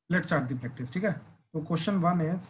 Let's start the practice. ठीक है, तो क्वेश्चन वन इज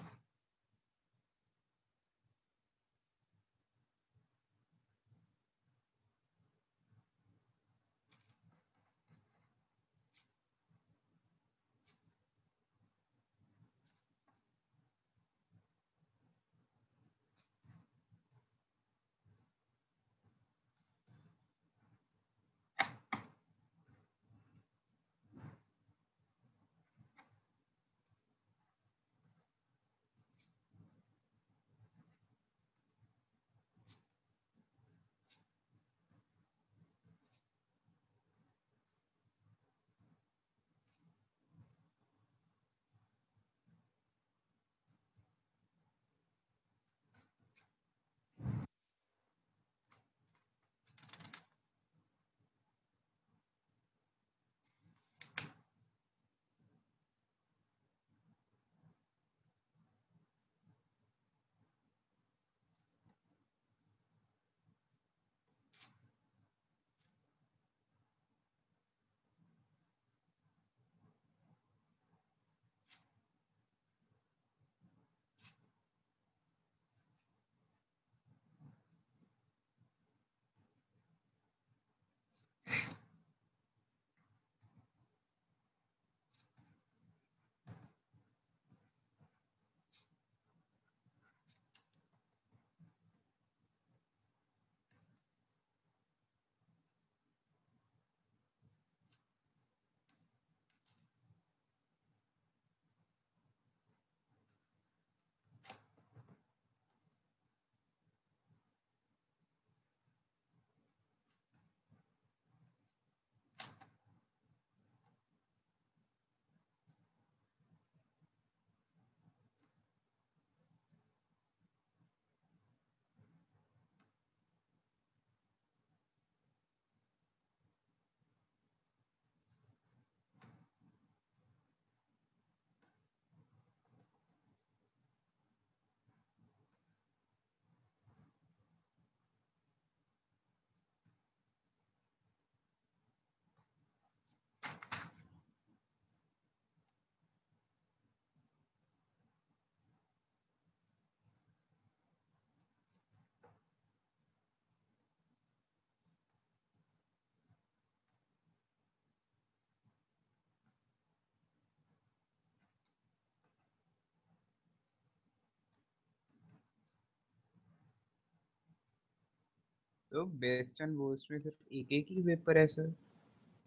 तो बेस्ट एंड वर्स्ट में सिर्फ एक एक ही पेपर है सर,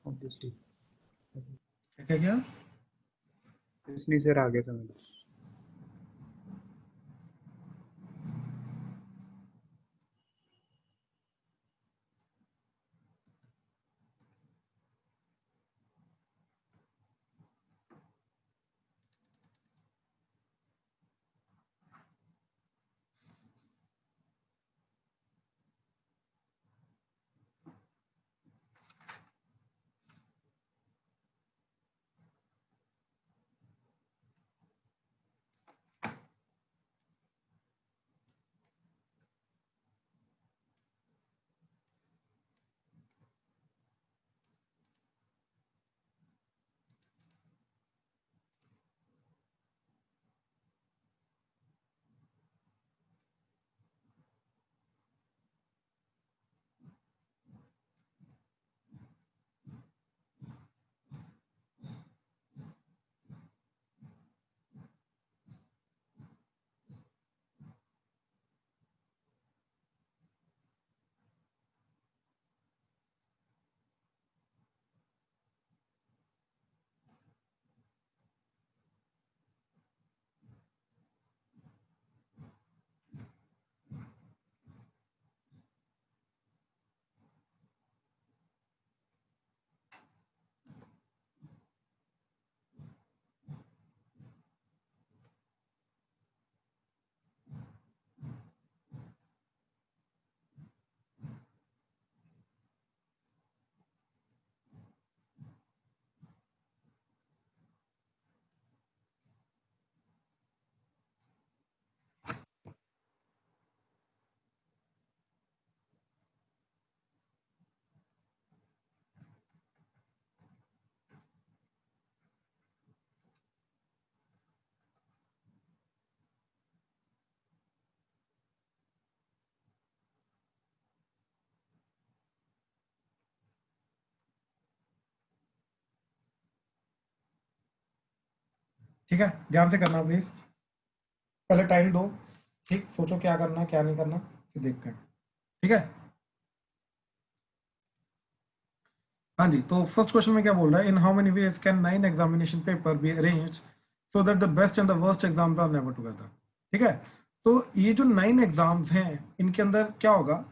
ऑब्वियसली। क्या क्या? इसलिए सर आगे समझ। ठीक है, ध्यान से करना प्लीज, पहले टाइम दो, ठीक, सोचो क्या करना क्या नहीं करना, फिर देखते हैं, ठीक है। हाँ जी, तो फर्स्ट क्वेश्चन में क्या बोल रहा है, in how many ways can 9 examination paper be arranged so that the best and the worst exams are never together. ठीक है, तो ये जो 9 एग्जाम्स हैं इनके अंदर क्या होगा,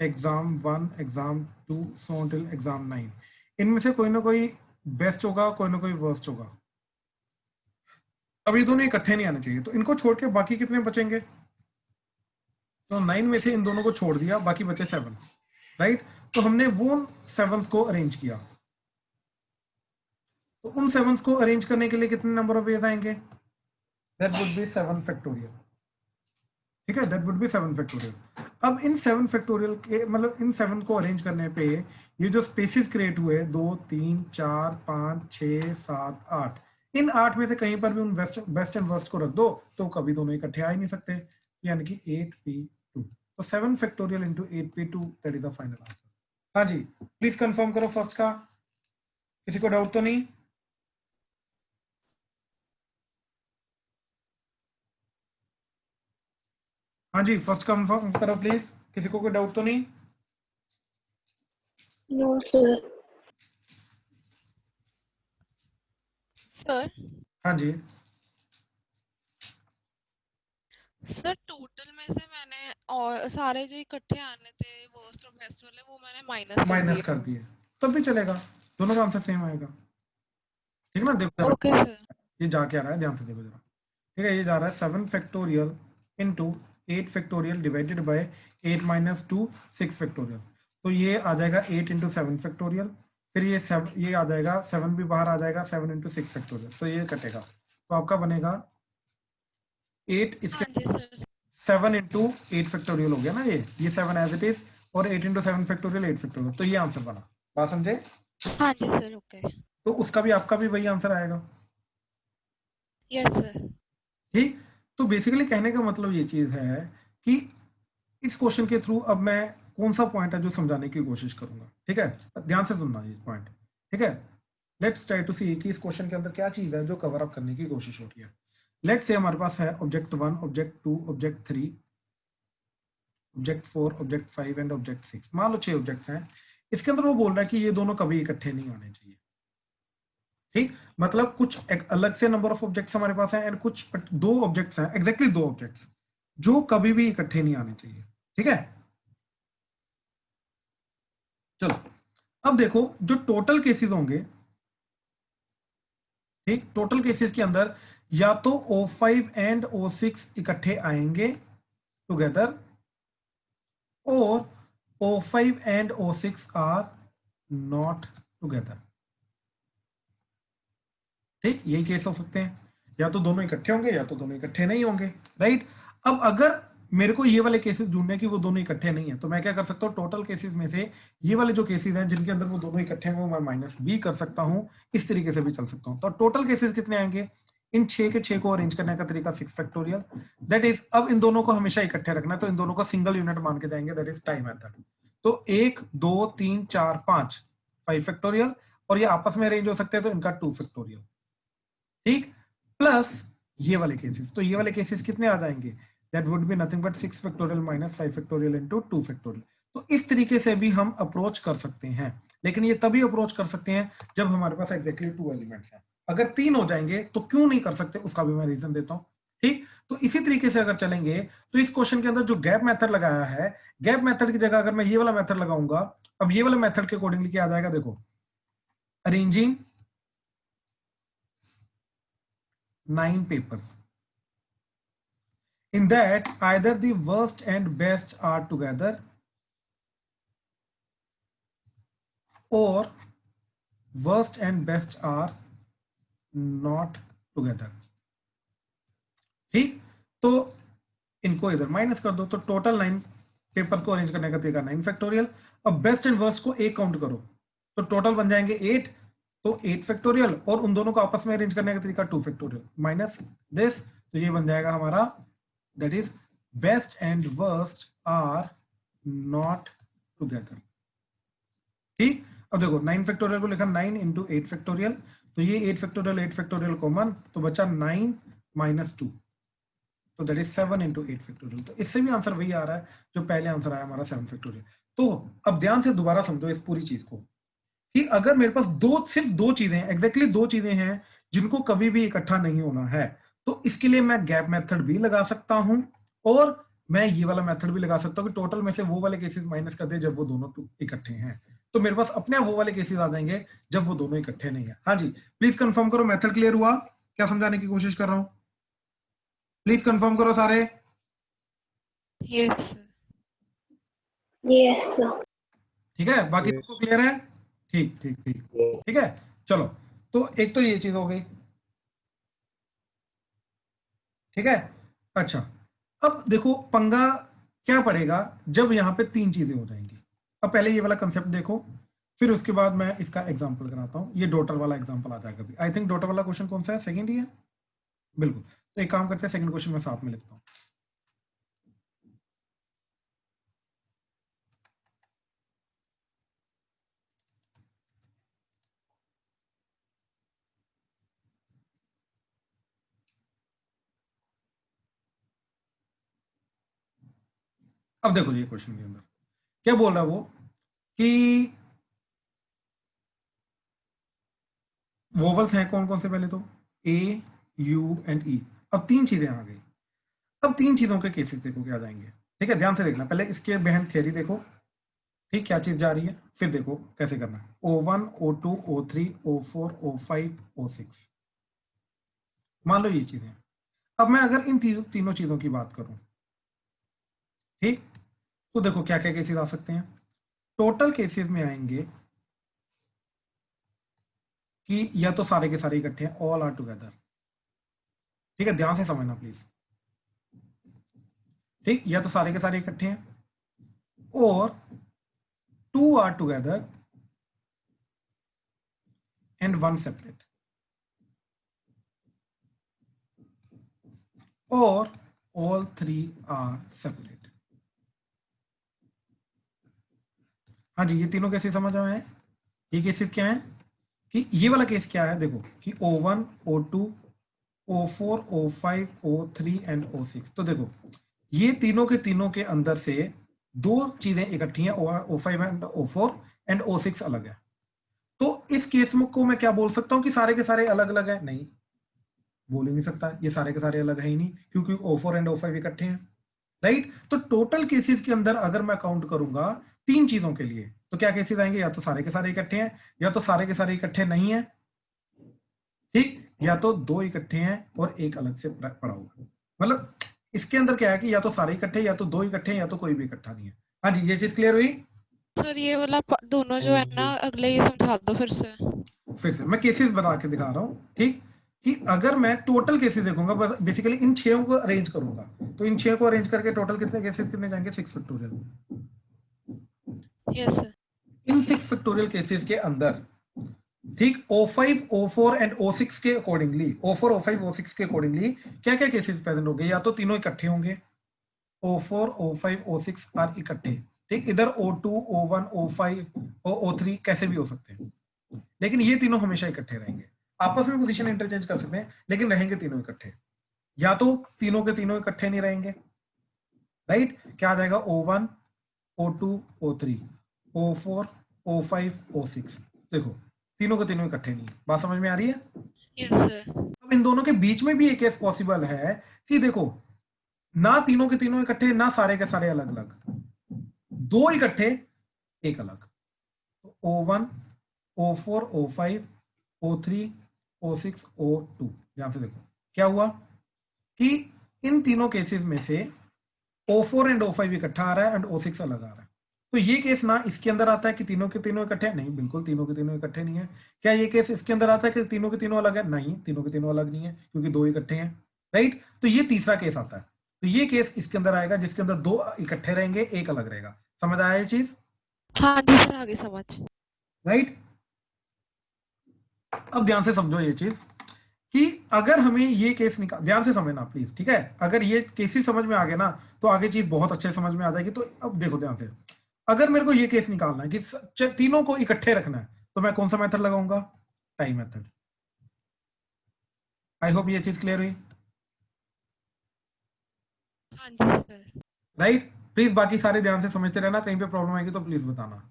exam 1, exam 2 so till exam 9, इनमें से कोई ना कोई बेस्ट होगा, कोई ना कोई वर्स्ट होगा। अब ये दोनों इकट्ठे नहीं आने चाहिए, तो इनको छोड़ के बाकी कितने बचेंगे, तो 9 में से इन दोनों को छोड़ दिया, बाकी बचे 7, राइट। तो हमने वो 7 को अरेंज किया, तो उन 7 को अरेंज करने के लिए कितने नंबर ऑफ वेज आएंगे, दैट वुड बी 7 फैक्टोरियल। ठीक है, दैट वुड बी 7 फैक्टोरियल। अब इन 7 फैक्टोरियल के मतलब इन 7 को अरेंज करने पे ये जो स्पेसिस क्रिएट हुए 2 3 4 5 6 7 8, इन 8 में से कहीं पर भी उन बेस्ट एंड वर्स्ट को रख दो तो कभी दोनों इकट्ठे आ ही नहीं सकते, यानी कि 8p2। तो 7 factorial into 8p2, that is the final answer. हाँ जी, प्लीज कंफर्म करो फर्स्ट का, किसी को डाउट तो नहीं। हाँ जी, फर्स्ट कंफर्म करो प्लीज, किसी को कोई डाउट तो नहीं। No sir. सर हाँ जी, सर टोटल में से मैंने और सारे जो इकट्ठे आने थे वर्स्ट और बेस्ट वाले वो मैंने माइनस माइनस कर दिए तब भी चलेगा, दोनों का आंसर सेम आएगा। ठीक है ना, देखो जरा, ओके सर। ये जा क्या रहा है, ध्यान से देखो जरा। ठीक है, ये जा रहा है 7 factorial into 8 factorial divided by 8 minus 2 6 factorial. तो ये आ जाएगा 8 इंटू 7 फैक्टोरियल, फिर ये आ जाएगा 7 भी बाहर आ जाएगा 7 इंटू 6 फैक्टोरियल, तो ये कटेगा, तो आपका बनेगा 8 इसके हाँ जी सर। 7 इंटू 8 फैक्टोरियल हो गया ना, ये 7 एज इट इज, और 8 इंटू 7 फैक्टोरियल 8 फैक्टोरियल, तो ये आंसर बना, बात समझे। हाँ जी सर। ओके। तो उसका भी आपका भी वही आंसर आएगा। Yes sir. ठीक, तो बेसिकली कहने का मतलब ये चीज है कि इस क्वेश्चन के थ्रू अब मैं कौन सा पॉइंट है जो समझाने की कोशिश करूंगा। ठीक है, ध्यान से सुनना ये पॉइंट। ठीक है, लेट्स ट्राई टू सी कि इस क्वेश्चन के अंदर क्या चीज है जो कवर अप करने की कोशिश हो रही है। लेट्स से हमारे पास है object 1, object 2, object 3, object 4, object 5 and object 6। मान लो 6 ऑब्जेक्ट्स हैं, इसके अंदर वो बोल रहा है कि ये दोनों कभी इकट्ठे नहीं आने चाहिए। ठीक, मतलब कुछ एक अलग से नंबर ऑफ ऑब्जेक्ट्स हमारे पास हैं एंड कुछ दो ऑब्जेक्ट्स हैं, एग्जैक्टली दो ऑब्जेक्ट्स जो कभी भी इकट्ठे नहीं आने चाहिए। ठीक है, चलो अब देखो जो टोटल केसेस होंगे, ठीक, टोटल केसेस के अंदर या तो O5 एंड O6 इकट्ठे आएंगे टुगेदर, और O5 and O6 are not together. ठीक, यही केस हो सकते हैं, या तो दोनों इकट्ठे होंगे या तो दोनों इकट्ठे नहीं होंगे, राइट। अब अगर मेरे को ये वाले केसेस ढूंढने कि वो दोनों इकट्ठे नहीं है, तो मैं क्या कर सकता हूँ, टोटल केसेस में से ये वाले जो केसेस हैं जिनके अंदर वो दोनों इकट्ठे हैं वो मैं माइनस बी कर सकता हूँ, इस तरीके से भी चल सकता हूँ। तो टोटल केसेस कितने आएंगे, इन 6 के 6 को अरेंज करने का तरीका 6 फैक्टोरियल, दैट इज, अब इन दोनों को हमेशा इकट्ठे रखना है तो इन दोनों को सिंगल यूनिट मान के जाएंगे, दैट इज टाइम मेथड। तो 1 2 3 4 5 5 फैक्टोरियल, और ये आपस में अरेंज हो सकते हैं तो इनका 2 फैक्टोरियल। ठीक, प्लस ये वाले केसेस, तो ये वाले केसेस कितने आ जाएंगे, that would be nothing but 6 factorial minus 5 factorial into 2 factorial. तो इस तरीके से भी हम अप्रोच कर सकते हैं, लेकिन ये तभी अप्रोच कर सकते हैं जब हमारे पास एग्जैक्टली 2 एलिमेंट्स हैं। अगर 3 हो जाएंगे तो क्यों नहीं कर सकते, उसका भी मैं रीजन देता हूं। ठीक, तो इसी तरीके से अगर चलेंगे तो इस क्वेश्चन के अंदर जो गैप मेथड लगाया है, गैप मेथड की जगह अगर मैं ये वाला मेथड लगाऊंगा, अब ये वाले मेथड के अकॉर्डिंगली क्या आ जाएगा, देखो, arranging 9 papers in that either the worst and best are together or worst and best are not together। ठीक, तो इनको इधर माइनस कर दो, तो टोटल 9 पेपर्स को अरेंज करने का तरीका 9 फैक्टोरियल। अब बेस्ट एंड वर्स्ट को एक काउंट करो, तो टोटल बन जाएंगे 8, तो 8 फैक्टोरियल, और उन दोनों को आपस में अरेंज करने का तरीका 2 फैक्टोरियल माइनस दिस, तो ये बन जाएगा हमारा, that is best and worst are not together. ठीक, अब देखो 9 फैक्टोरियल को लिखा 9 इंटू 8 फैक्टोरियल, तो ये 8 फैक्टोरियल कॉमन, तो बचा 9 - 2, तो दैट इज 7 × 8 फैक्टोरियल। तो इससे भी आंसर वही आ रहा है जो पहले आंसर आया हमारा 7 फैक्टोरियल। तो अब ध्यान से दोबारा समझो इस पूरी चीज को कि अगर मेरे पास सिर्फ दो चीजें हैं, एग्जैक्टली दो चीजें हैं जिनको कभी भी इकट्ठा नहीं होना है, तो इसके लिए मैं गैप मेथड भी लगा सकता हूं और मैं ये वाला मेथड भी लगा सकता हूं कि टोटल में से वो वाले केसेस माइनस कर दे जब वो दोनों इकट्ठे हैं। तो मेरे पास अपने वो वाले केसेस आ जाएंगे जब वो दोनों इकट्ठे नहीं है। हाँ जी, प्लीज कंफर्म करो मेथड क्लियर हुआ? क्या समझाने की कोशिश कर रहा हूं? प्लीज कंफर्म करो सारे। Yes sir. Yes sir. ठीक है, बाकी Yes. सबको क्लियर है? ठीक ठीक ठीक ठीक है, चलो। तो एक तो ये चीज हो गई, ठीक है। अच्छा, अब देखो पंगा क्या पड़ेगा जब यहाँ पे तीन चीजें हो जाएंगी। अब पहले ये वाला कंसेप्ट देखो, फिर उसके बाद मैं इसका एग्जांपल कराता हूँ। ये डॉटर वाला एग्जांपल आ जाएगा अभी। आई थिंक डॉटर वाला क्वेश्चन कौन सा है? सेकंड ही है, बिल्कुल। तो एक काम करते हैं, सेकंड क्वेश्चन मैं साथ में लिखता हूँ। अब देखो ये क्वेश्चन के अंदर क्या बोल रहा है वो कि वोवल्स हैं कौन कौन से, पहले तो ए, यू एंड ई। अब तीन चीजें आ गई। अब तीन चीजों के केसेस देखो क्या जाएंगे, ठीक है। ध्यान से देखना, पहले इसके बहन थियरी देखो, ठीक, क्या चीज जा रही है, फिर देखो कैसे करना है। O1, O2, O3, O4, O5, O6, मान लो ये चीजें। अब मैं अगर इन तीनों चीजों की बात करूं, ठीक, तो देखो क्या क्या केसेस आ सकते हैं। टोटल केसेस में आएंगे कि या तो सारे के सारे इकट्ठे हैं, ऑल आर टुगेदर, ठीक है, ध्यान से समझना प्लीज, ठीक, या तो सारे के सारे इकट्ठे हैं, और two are together and one separate, और ऑल थ्री आर सेपरेट। हाँ जी, ये तीनों केसेस समझ में आए? ये केसेस क्या है कि ये वाला केस क्या है, देखो कि O1, O2, O4, O5, O3 and O6। तो देखो ये तीनों के तीनों के अंदर से दो चीजें इकट्ठी हैं, O5 and O4 and O6 अलग है। तो इस केस को मैं क्या बोल सकता हूं कि सारे के सारे अलग अलग है? नहीं, बोल ही नहीं सकता, ये सारे के सारे अलग है ही नहीं, क्योंकि O4 एंड O5 इकट्ठे हैं, राइट। तो टोटल केसेस के अंदर अगर मैं काउंट करूंगा तीन चीजों के लिए, तो क्या केसेस आएंगे? या तो सारे के सारे इकट्ठे हैं, या तो सारे के सारे इकट्ठे नहीं है, ठीक, या तो दो इकट्ठे हैं और एक अलग से पड़ा हुआ। मतलब इसके अंदर क्या है कि या तो सारे इकट्ठे, या तो दो इकट्ठे, या तो कोई भी इकट्ठा नहीं है। हाँ जी, ये चीज क्लियर हुई? सर ये वाला दोनों जो है ना, अगले ये समझा दो फिर से। फिर से मैं केसेस बता के दिखा रहा हूँ, ठीक, कि अगर मैं टोटल केसेस देखूंगा, बेसिकली इन छह को अरेंज करूंगा, तो इन छह को अरेंज करके टोटल कितने केसेस कितने जाएंगे? 6 फैक्टोरियल। Yes sir. इन 6 फैक्टोरियल केसेस के अंदर, ठीक, O5, O4 एंड O6 के अकॉर्डिंगली, O4, O5, O6 के अकॉर्डिंगली क्या क्या केसेस प्रेजेंट होंगे? या तो तीनों इकट्ठे होंगे, O4, O5, O6 आर इकट्ठे, ठीक, इधर O2, O1, O5 और O3 कैसे भी हो सकते हैं, लेकिन ये तीनों हमेशा इकट्ठे रहेंगे। आपस में पोजीशन इंटरचेंज कर सकते हैं, लेकिन रहेंगे तीनों इकट्ठे। या तो तीनों के तीनों इकट्ठे नहीं रहेंगे, राइट, क्या आ जाएगा? O1, O2, O3, O4, O5, O6। देखो तीनों के तीनों इकट्ठे नहीं है, बात समझ में आ रही है? Yes sir. अब इन दोनों के बीच में भी एक केस पॉसिबल है कि देखो ना तीनों के तीनों इकट्ठे, ना सारे के सारे अलग अलग, दो इकट्ठे एक अलग। तो O1, O4, O5, O3, O6, O2। यहां से देखो क्या हुआ कि इन तीनों केसेस में से O4 एंड O5 इकट्ठा आ रहा है एंड O6 अलग आ रहा है। तो ये केस ना इसके अंदर आता है कि तीनों के तीनों इकट्ठे, नहीं, बिल्कुल तीनों के तीनों इकट्ठे नहीं है। क्या ये केस इसके अंदर आता है कि तीनों के तीनों अलग है? नहीं, तीनों के तीनों अलग नहीं है, क्योंकि दो इकट्ठे हैं, राइट। तो ये तीसरा केस आता है, तो ये केस इसके अंदर आएगा जिसके अंदर दो इकट्ठे रहेंगे, एक अलग रहेगा। समझ आया ये चीज? हाँ जी सर, आगे समझ। राइट। अब ध्यान से समझो ये चीज कि अगर हमें ये केस निकाल, ध्यान से समझना प्लीज, ठीक है। अगर ये केसेस समझ में आ गए ना तो आगे चीज बहुत अच्छे समझ में आ जाएगी। तो अब देखो ध्यान से, अगर मेरे को ये केस निकालना है कि तीनों को इकट्ठे रखना है, तो मैं कौन सा मेथड लगाऊंगा? Tie method. आई होप ये चीज क्लियर हुई, हाँ जी सर। राइट। प्लीज बाकी सारे ध्यान से समझते रहना, कहीं पे प्रॉब्लम आएगी तो प्लीज बताना।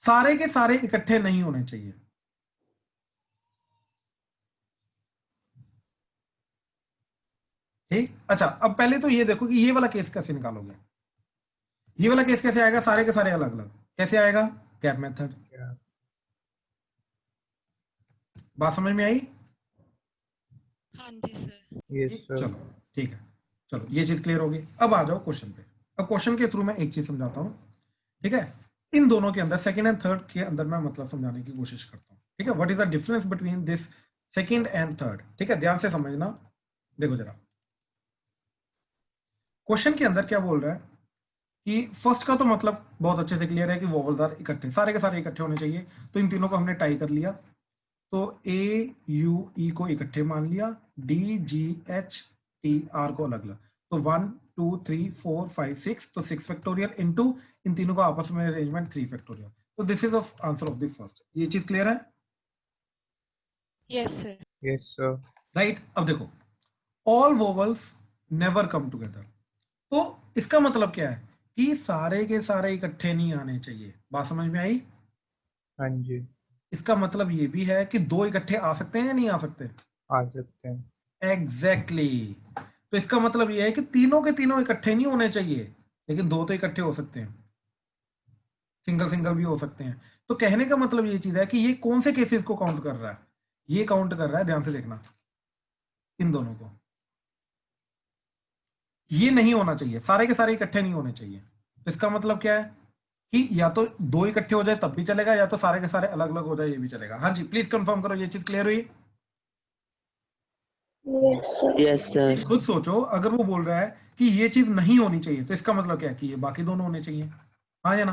सारे के सारे इकट्ठे नहीं होने चाहिए। ठीक, अच्छा अब पहले तो ये देखो कि ये वाला केस कैसे निकालोगे। ये वाला केस कैसे आएगा, सारे के सारे अलग अलग कैसे आएगा, गैप मेथड। क्या? बात समझ में आई? हाँ जी सर। यस ठीक, सर। चलो ठीक है, चलो ये चीज क्लियर होगी। अब आ जाओ क्वेश्चन पे। अब क्वेश्चन के थ्रू मैं एक चीज समझाता हूँ, ठीक है। इन दोनों के अंदर, सेकंड एंड थर्ड के अंदर मैं मतलब समझाने की कोशिश करता हूँ, ठीक है। What is the difference between this second and third, ठीक है, ध्यान से समझना। देखो जरा, क्वेश्चन के अंदर क्या बोल रहा है कि फर्स्ट का तो मतलब बहुत अच्छे से क्लियर है कि वोवल्स आर इकट्ठे, सारे के सारे इकट्ठे होने चाहिए। तो इन तीनों को हमने टाई कर लिया, तो ए यू ई को इकट्ठे मान लिया, D G H T R को अलग अलग। तो 1 2 3 4 5 6, तो 6 फैक्टोरियल इनटू इन तीनों का आपस में अरेंजमेंट 3 फैक्टोरियल। तो this is of answer of the first. ये चीज क्लियर है, yes sir. Yes sir. Right. अब देखो, all vowels never come together, तो इसका मतलब क्या है कि सारे के सारे इकट्ठे नहीं आने चाहिए। बात समझ में आई? हाँ जी, इसका मतलब ये भी है कि दो इकट्ठे आ सकते हैं या नहीं आ सकते? आ सकते हैं। Exactly exactly. तो इसका मतलब ये है कि तीनों के तीनों इकट्ठे नहीं होने चाहिए, लेकिन दो तो इकट्ठे हो सकते हैं, सिंगल सिंगल भी हो सकते हैं। तो कहने का मतलब ये चीज है कि ये कौन से केसेस को काउंट कर रहा है, ये काउंट कर रहा है, ध्यान से देखना, इन दोनों को। ये नहीं होना चाहिए, सारे के सारे इकट्ठे नहीं होने चाहिए। तो इसका मतलब क्या है कि या तो दो इकट्ठे हो जाए तब भी चलेगा, या तो सारे के सारे अलग अलग हो जाए ये भी चलेगा। हाँ जी, प्लीज कंफर्म करो, ये चीज क्लियर हुई? Yes, sir. Yes sir. खुद सोचो, अगर वो बोल रहा है कि ये चीज नहीं होनी चाहिए, तो इसका मतलब क्या है कि ये बाकी दोनों होने चाहिए, हाँ या ना,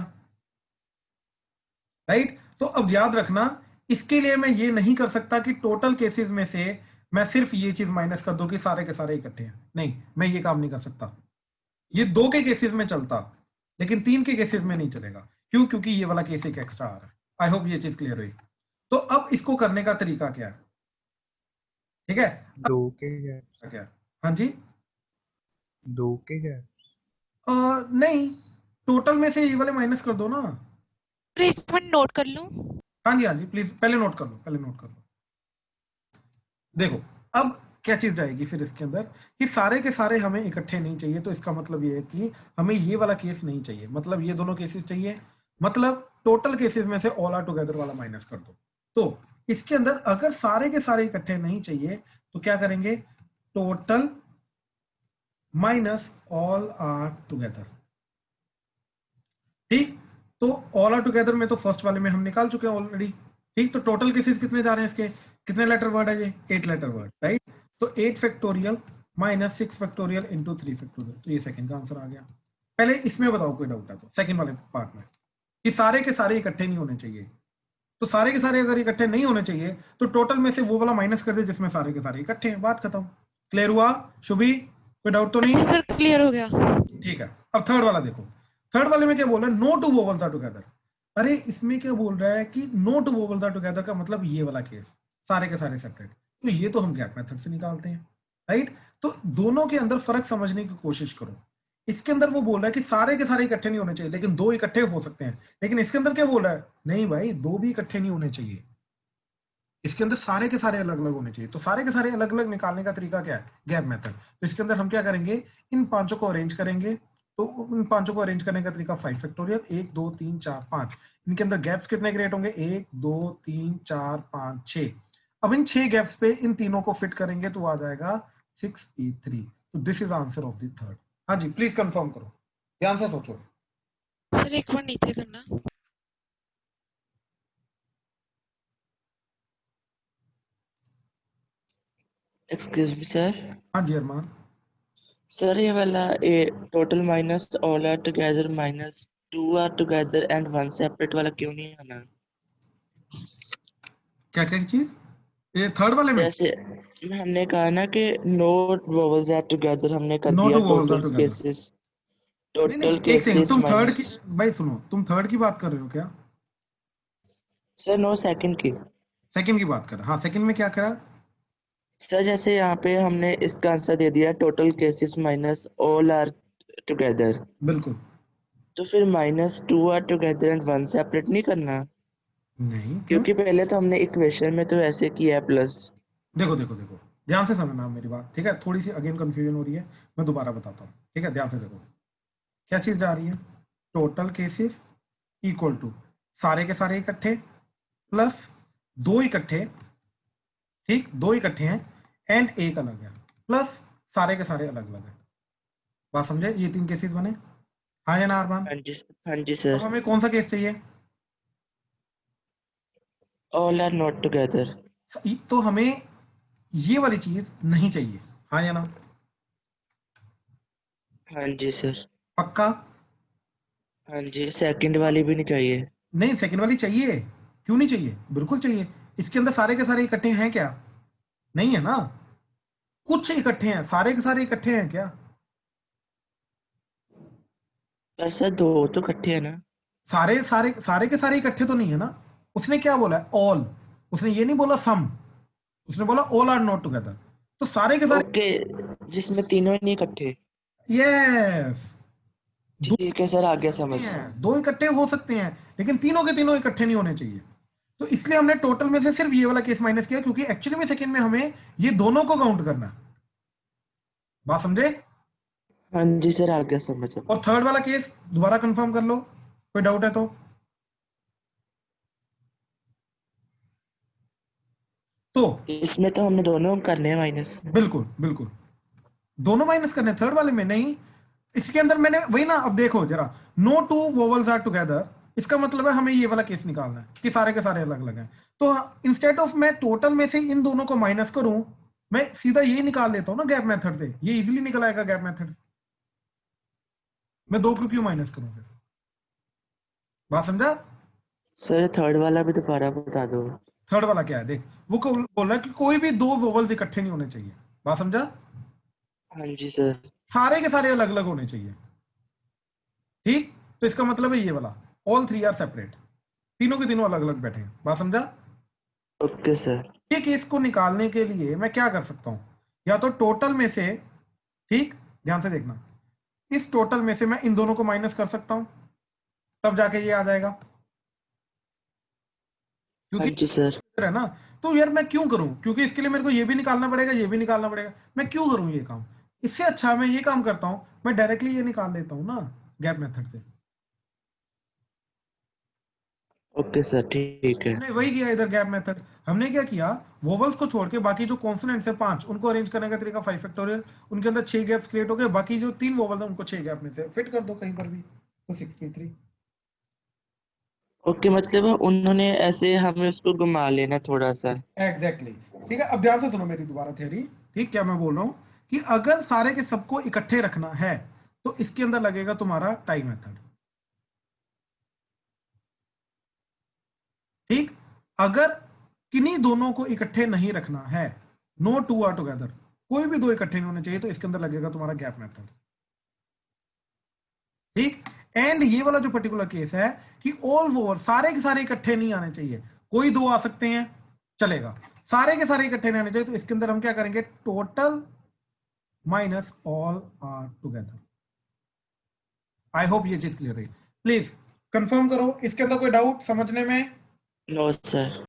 राइट। तो अब याद रखना, इसके लिए मैं ये नहीं कर सकता कि टोटल केसेस में से मैं सिर्फ ये चीज माइनस कर दूं कि सारे के सारे इकट्ठे हैं, नहीं, मैं ये काम नहीं कर सकता। ये दो के केसेस में चलता, लेकिन तीन के केसेस में नहीं चलेगा। क्यों? क्योंकि ये वाला केस एक एक्स्ट्रा आ रहा है। आई होप ये चीज क्लियर हुई। तो अब इसको करने का तरीका क्या है, ठीक है? दो के गैप। क्या? हाँ जी, दो के गैप। नहीं, टोटल में से ये वाले माइनस कर दो ना। सर एक मिनट नोट कर लूं। हाँ जी, हाँ जी, प्लीज पहले नोट कर लो, पहले नोट कर लो। देखो, अब क्या चीज जाएगी फिर इसके अंदर कि सारे के सारे हमें इकट्ठे नहीं चाहिए। तो इसका मतलब ये है कि हमें ये वाला केस नहीं चाहिए, मतलब ये दोनों केसेस चाहिए। मतलब टोटल केसेस में से ऑल आर टुगेदर वाला माइनस कर दो। तो इसके अंदर अगर सारे के सारे इकट्ठे नहीं चाहिए तो क्या करेंगे, total minus all are together. ठीक, तो ऑल आर टुगेदर में तो फर्स्ट वाले में हम निकाल चुके हैं ऑलरेडी। ठीक, तो टोटल केसेस कितने जा रहे हैं इसके, कितने लेटर वर्ड है ये, 8 लेटर वर्ड, राइट। तो 8 factorial minus 6 factorial into 3 factorial, तो ये सेकंड का आंसर आ गया। पहले इसमें बताओ कोई डाउट है तो, सेकंड वाले पार्ट में, कि सारे के सारे इकट्ठे नहीं होने चाहिए। तो सारे के सारे अगर इकट्ठे नहीं होने चाहिए तो टोटल में से वो वाला माइनस कर दे जिसमें सारे के सारे इकट्ठे हैं, बात खत्म। क्लियर हुआ शुभी? कोई डाउट तो हाँ नहीं? जी सर, क्लियर हो गया। ठीक है। अब थर्ड वाला देखो, थर्ड वाले में क्या बोल रहा है, no two vowels are together. अरे इसमें क्या बोल रहा है कि no two vowels are together का मतलब ये वाला केस, सारे के सारे सेपरेट। तो ये तो हम गैप मेथड से निकालते हैं, राइट। तो दोनों के अंदर फर्क समझने की कोशिश करो। इसके अंदर वो बोल रहा है कि सारे के सारे इकट्ठे नहीं होने चाहिए, लेकिन दो इकट्ठे हो सकते हैं। लेकिन इसके अंदर क्या बोल रहा है, नहीं भाई, दो भी इकट्ठे नहीं होने चाहिए, इसके अंदर सारे के सारे अलग अलग होने चाहिए। तो सारे के सारे अलग अलग निकालने का तरीका क्या है, गैप मेथड। तो इसके अंदर हम क्या करेंगे, इन पांचों को अरेंज करेंगे। तो इन पांचों को अरेंज करने का तरीका 5 फैक्टोरियल, 1 2 3 4 5। इनके अंदर गैप्स कितने क्रिएट होंगे, 1 2 3 4 5 6। अब इन 6 गैप्स पे इन तीनों को फिट करेंगे तो आ जाएगा 6E3। तो this is answer of the third. हाँ जी, प्लीज कंफर्म करो, ध्यान से सोचो। सर एक बार नीचे करना। Excuse me sir. हाँ जी अरमान, सर ये वाला ए total minus all are together minus 2 are together and 1 separate वाला क्यों नहीं आना? क्या क्या चीज, ये थर्ड वाले में जैसे हमने कहा ना कि नो वोवल्स आर टुगेदर, हमने कर नो दिया two vowels are total together. Cases, नहीं नहीं, टोटल एक सेकंड, केसेस तुम थर्ड की, माइनस। भाई सुनो, तुम थर्ड की बात कर रहे हो क्या, सर नो सेकंड की। सेकंड की बात कर रहे? हाँ, सेकंड में क्या करा, सर जैसे यहाँ पे हमने इसका आंसर दे दिया total cases minus all are together, बिल्कुल तो फिर -2 आर टुगेदर एंड 1 सेपरेट नहीं करना? नहीं, क्यों? क्योंकि पहले तो हमने इक्वेशन में तो ऐसे किया है प्लस। देखो देखो देखो, ध्यान से समझना मेरी बात, ठीक है? थोड़ी सी अगेन कंफ्यूजन हो रही है, मैं दोबारा बताता हूँ, ठीक है? ध्यान से देखो, क्या चीज जा रही है? टोटल केसेस इक्वल टू सारे के सारे इकट्ठे प्लस दो इकट्ठे, ठीक? दो इकट्ठे हैं एंड एक अलग है, प्लस सारे के सारे अलग अलग है। बात समझे? ये तीन केसेस बने, हाँ या ना अरमान? हाँ जी, हाँ जी अब सर। हमें कौन सा केस चाहिए? All are not together. तो हमें ये वाली चीज नहीं चाहिए, हाँ या ना? हाँ जी सर। पक्का? हाँ जी, सेकंड वाली भी नहीं चाहिए। नहीं, सेकंड वाली चाहिए। क्यों नहीं चाहिए? बिल्कुल चाहिए। इसके अंदर सारे के सारे इकट्ठे हैं क्या? नहीं है ना, कुछ इकट्ठे हैं, सारे के सारे इकट्ठे हैं क्या? पर सर दो तो इकट्ठे हैं ना? सारे सारे सारे के सारे इकट्ठे तो नहीं है ना। उसने क्या बोला है? ऑल। उसने ये नहीं बोला सम, उसने बोला ऑल आर नॉट टुगेदर। तो सारे के सारे, ओके, जिसमें तीनों ही नहीं इकट्ठे। यस, दो ठीक है सर, आ गया इकट्ठे समझ। हैं, दो इकट्ठे हो सकते हैं, लेकिन तीनों के तीनों इकट्ठे नहीं होने चाहिए। तो इसलिए हमने टोटल में से सिर्फ ये वाला केस माइनस किया, क्योंकि एक्चुअली में सेकंड में हमें ये दोनों को काउंट करना है। बात समझे? हाँ जी सर, आ गया समझ अब। और थर्ड वाला केस दोबारा कंफर्म कर लो, कोई डाउट है तो इसमें तो हमने दोनों करने हैं माइनस। बिल्कुल बिल्कुल, दोनों माइनस करने। थर्ड वाले में नहीं, इसके अंदर मैंने वही ना, अब देखो जरा, no two vowels are together, इसका मतलब है हमें ये वाला केस निकालना है कि सारे के सारे अलग अलग हैं। तो इंस्टेड ऑफ मैं टोटल में से इन दोनों को माइनस करूं, मैं सीधा ये निकाल लेता हूं ना गैप मेथड से, ये इजीली निकल आएगा गैप मेथड से। मैं दो को क्यों माइनस करूं फिर? बात समझा? सर थर्ड वाला भी दोबारा बता दो। थर्ड वाला क्या है? देख, वो बोल रहा है कि कोई भी दो वोवल्स इकट्ठे नहीं होने चाहिए। बात समझा? हाँ जी सर। सारे के सारे अलग अलग होने चाहिए, ठीक? तो इसका मतलब है ये वाला, ऑल थ्री आर सेपरेट, तीनों के तीनों अलग अलग बैठे हैं। बात समझा? Okay sir. ये केस को निकालने के लिए मैं क्या कर सकता हूं? या तो टोटल में से, ठीक, ध्यान से देखना, इस टोटल में से मैं इन दोनों को माइनस कर सकता हूं, तब जाके ये आ जाएगा, हाँ क्योंकि जी सर। है ना। तो यार मैं क्यों करूं? क्योंकि इसके लिए मेरे को ये भी निकालना पड़ेगा, ये भी निकालना पड़ेगा, मैं क्यों करूं ये काम? इससे अच्छा मैं ये काम करता हूं, मैं डायरेक्टली ये निकाल लेता हूं ना गैप मेथड से। ओके सर, ठीक है। हमने वही किया इधर गैप मेथड। हमने क्या किया, वोवल्स को छोड़ के बाकी जो कॉन्सोनेंट्स है पांच, उनको अरेंज करने का तरीका 5 फैक्टोरियल, उनके अंदर 6 गैप्स क्रिएट हो गए, बाकी जो तीन वोवल्स हैं उनको 6 गैप में से फिट कर दो कहीं पर भी, तो 6p3। ओके, मतलब उन्होंने ऐसे हमें उसको घुमा लेना थोड़ा सा। एग्जैक्टली, ठीक है? अब ध्यान से सुनो मेरी दोबारा थ्योरी, ठीक? क्या मैं बोल रहा हूं कि अगर सारे के सबको इकट्ठे रखना है तो इसके अंदर लगेगा तुम्हारा टाई मेथड, ठीक? अगर किन्हीं दोनों को इकट्ठे नहीं रखना है, नो टू आर टुगेदर, कोई भी दो इकट्ठे नहीं होने चाहिए, तो इसके अंदर लगेगा तुम्हारा गैप मेथड, ठीक? एंड ये वाला जो पर्टिकुलर केस है कि ऑल ओवर सारे के सारे इकट्ठे नहीं आने चाहिए, कोई दो आ सकते हैं, चलेगा, सारे के सारे इकट्ठे नहीं आने चाहिए, तो इसके अंदर हम क्या करेंगे, total minus all are together. I hope ये चीज क्लियर रही। प्लीज कंफर्म करो, इसके अंदर कोई डाउट समझने में? No sir.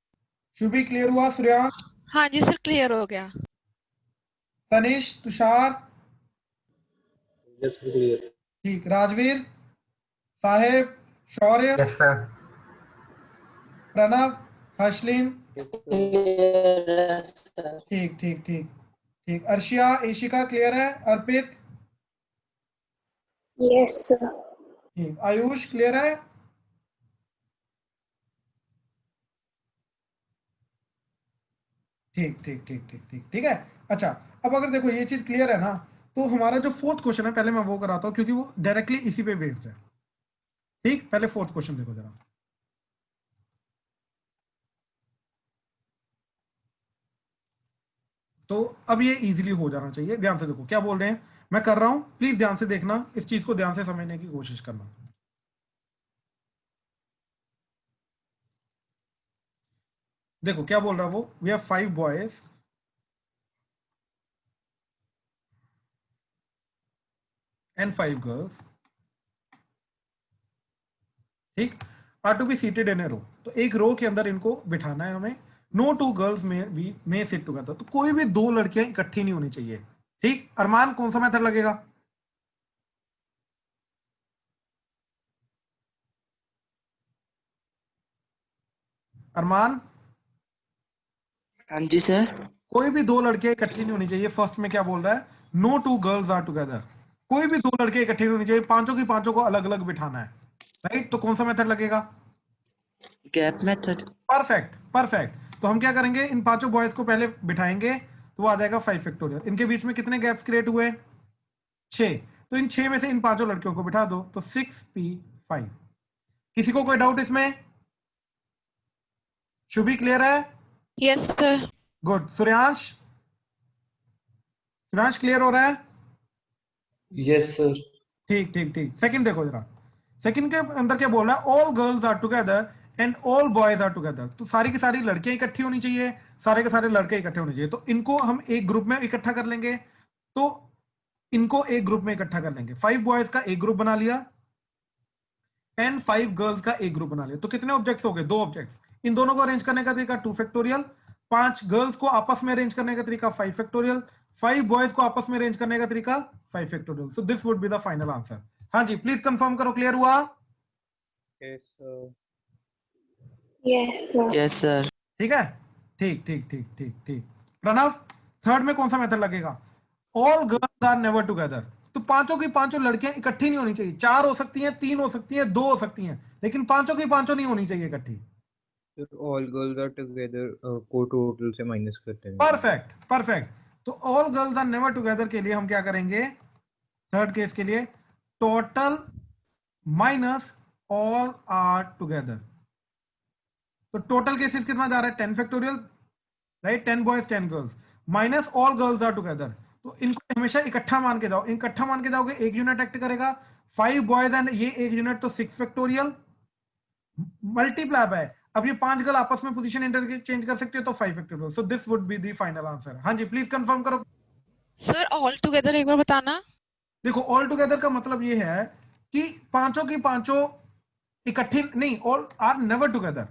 शुभ भी क्लियर हुआ? सूर्या, हाँ जी सर, क्लियर हो गया। Tanish, Tushar, Yes, clear. ठीक, राजवीर, साहेब, Shaurya, Yes, sir. Pranav, Harshleen, clear sir. ठीक ठीक ठीक ठीक, अर्शिया, एशिका क्लियर है, अर्पित, Yes, sir. ठीक, आयुष क्लियर है, ठीक ठीक ठीक ठीक ठीक ठीक है। अच्छा, अब अगर देखो ये चीज क्लियर है ना, तो हमारा जो फोर्थ क्वेश्चन है पहले मैं वो कराता हूँ, क्योंकि वो डायरेक्टली इसी पे बेस्ड है, ठीक? पहले फोर्थ क्वेश्चन देखो जरा। तो अब ये इजीली हो जाना चाहिए, ध्यान से देखो क्या बोल रहे हैं, मैं कर रहा हूं, प्लीज ध्यान से देखना, इस चीज को ध्यान से समझने की कोशिश करना। देखो क्या बोल रहा है वो, we have 5 boys and 5 girls, ठीक, are to be seated in a row. तो एक रो के अंदर इनको बिठाना है हमें. No two girls may sit together. तो कोई भी दो लड़कियां इकट्ठी नहीं होनी चाहिए. ठीक, अरमान कौन सा मेथड लगेगा? अरमान, हाँ जी सर. कोई भी दो लड़कियां इकट्ठी नहीं होनी चाहिए. फर्स्ट में क्या बोल रहा है? No two girls are together. कोई भी दो लड़के इकट्ठी नहीं होनी चाहिए. पांचों की पांचों को अलग अलग बिठाना है. राइट, तो कौन सा मेथड लगेगा? Gap method. Perfect, perfect. तो हम क्या करेंगे, इन पांचों बॉयज को पहले बिठाएंगे तो वो आ जाएगा 5 फैक्टोरियल. इनके बीच में कितने गैप्स क्रिएट हुए? 6. तो इन 6 में से इन पांचों लड़कियों को बिठा दो तो 6p5. किसी को कोई डाउट इसमें? शुभी क्लियर है? Yes sir. Good. Suryansh, Suryansh clear हो रहा है? Yes sir. ठीक ठीक ठीक. सेकंड देखो जरा. सेकंड के अंदर क्या बोल रहा है? All girls are together and all boys are together. तो सारी की सारी लड़कियां इकट्ठी होनी चाहिए, सारे के सारे लड़के इकट्ठे होने चाहिए. तो इनको हम एक ग्रुप में इकट्ठा कर लेंगे. तो इनको एक ग्रुप में इकट्ठा कर लेंगे. 5 बॉयज का एक ग्रुप बना लिया एंड 5 गर्ल्स का एक ग्रुप बना लिया. तो कितने ऑब्जेक्ट्स हो गए? 2 ऑब्जेक्ट्स. इन दोनों को अरेंज करने का तरीका 2 फैक्टोरियल. 5 गर्ल्स को आपस में अरेंज करने का तरीका 5 फैक्टोरियल. 5 बॉयज को आपस में अरेंज करने का तरीका 5 factorial. So this would be the final answer. हाँ जी, प्लीज कंफर्म करो. क्लियर हुआ? Yes sir. Yes, sir. Yes sir. ठीक है. ठीक ठीक ठीक ठीक ठीक. प्रणव, थर्ड में कौन सा मेथड लगेगा? All girls are never together. तो पांचों की पांचों लड़कियां इकट्ठी नहीं होनी चाहिए. 4 हो सकती हैं, 3 हो सकती हैं, 2 हो सकती हैं, लेकिन पांचों की पांचों नहीं होनी चाहिए इकट्ठी. ऑल गर्ल्स आर टुगेदर को टोटल से माइनस करते हैं. Perfect, perfect. तो all girls are never together के लिए हम क्या करेंगे? थर्ड केस के लिए total minus all are together. तो टोटल केसेस कितना जा रहा है? 10 factorial. Right, 10 boys 10 girls minus all girls are together. तो इनको हमेशा इकट्ठा मान के जाओ. इकट्ठा मान के जाओगे, एक यूनिट एक्ट करेगा. 5 बॉयज एंड ये एक यूनिट, तो 6 फैक्टोरियल मल्टीप्लाई है. अब ये 5 गर्ल आपस में पोजीशन इंटरचेंज कर सकते हो तो 5 factorial. So this would be the final answer. हाँ जी, प्लीज कंफर्म करो. सर ऑल टुगेदर एक बार बताना. देखो, ऑल टुगेदर का मतलब ये है कि पांचों की पांचों इकट्ठी नहीं, ऑल आर नेवर टुगेदर.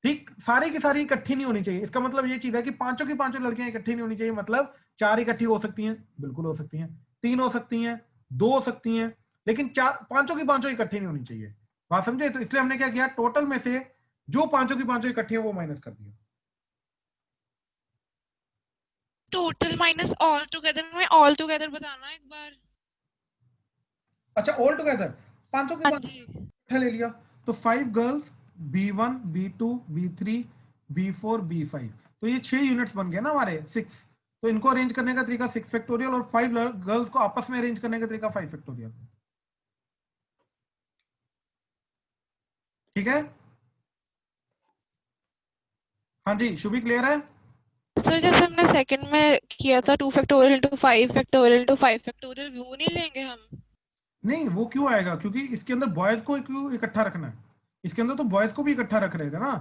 ठीक, सारी की सारी इकट्ठी नहीं होनी चाहिए. इसका मतलब ये चीज है कि पांचों की पांचों लड़कियां इकट्ठी नहीं होनी चाहिए. मतलब 4 इकट्ठी हो सकती हैं, बिल्कुल हो सकती हैं. 3 हो सकती हैं, 2 हो सकती हैं, लेकिन 4 पांचों की पांचों इकट्ठी नहीं होनी चाहिए. बात समझे? तो इसलिए हमने क्या किया, टोटल में से जो पांचों की पांचों इकट्ठी है वो माइनस कर दिया. टोटल माइनस ऑल टुगेदर में ऑल टुगेदर बताना एक बार. अच्छा, ऑल टुगेदर पांचों की हाँ पांचों जी. इकट्ठा ले लिया. तो 5 girls, B1, B2, B3, B4, B5. तो ये 6 यूनिट्स बन गए ना हमारे. 6. तो इनको अरेंज करने का तरीका 6 फैक्टोरियल और 5 गर्ल्स को आपस में अरेंज करने का तरीका 5 फैक्टोरियल. ठीक है? हाँ जी, शुभी क्लियर है? सर जैसे हमने सेकंड में किया था 2 factorial into 5 factorial into 5 factorial, वो नहीं लेंगे हम? नहीं, वो क्यों आएगा? क्योंकि इसके अंदर बॉयज को क्यों इकट्ठा रखना है? इसके अंदर तो बॉयज को भी इकट्ठा रख रहे थे ना.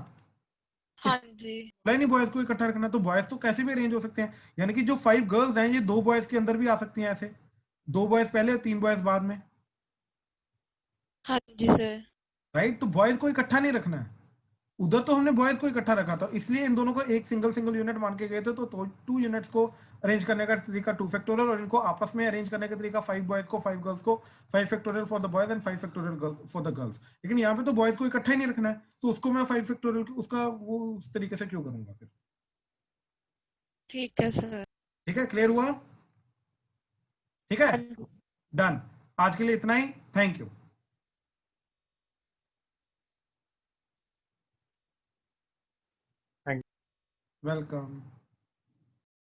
हाँ जी. नहीं, बॉयज को इकट्ठा रखना, तो बॉयज तो कैसे भी अरेंज हो सकते हैं. यानी कि जो 5 गर्ल्स हैं ये 2 बॉयज के अंदर भी आ सकती हैं. ऐसे 2 बॉयज पहले, 3 बॉयज बाद में. हाँ जी सर. राइट, तो बॉयज को इकट्ठा नहीं रखना है. उधर तो हमने बॉयज को इकट्ठा रखा था, इसलिए इन दोनों को एक सिंगल यूनिट मान के गए थे. तो 2 यूनिट्स को अरेंज करने का तरीका 2 फैक्टोरियल और इनको आपस में अरेंज करने का तरीका 5 बॉयज को 5 गर्ल्स को 5 factorial for the boys and 5 factorial for the girls. लेकिन यहाँ पे तो बॉयज को इकट्ठा ही नहीं रखना है, तो उसको मैं 5 फैक्टोरियल उसका वो उस तरीके से क्यों करूंगा फिर. ठीक है सर. ठीक है, क्लियर हुआ? ठीक है, डन. आज के लिए इतना ही. Thank you. वेलकम.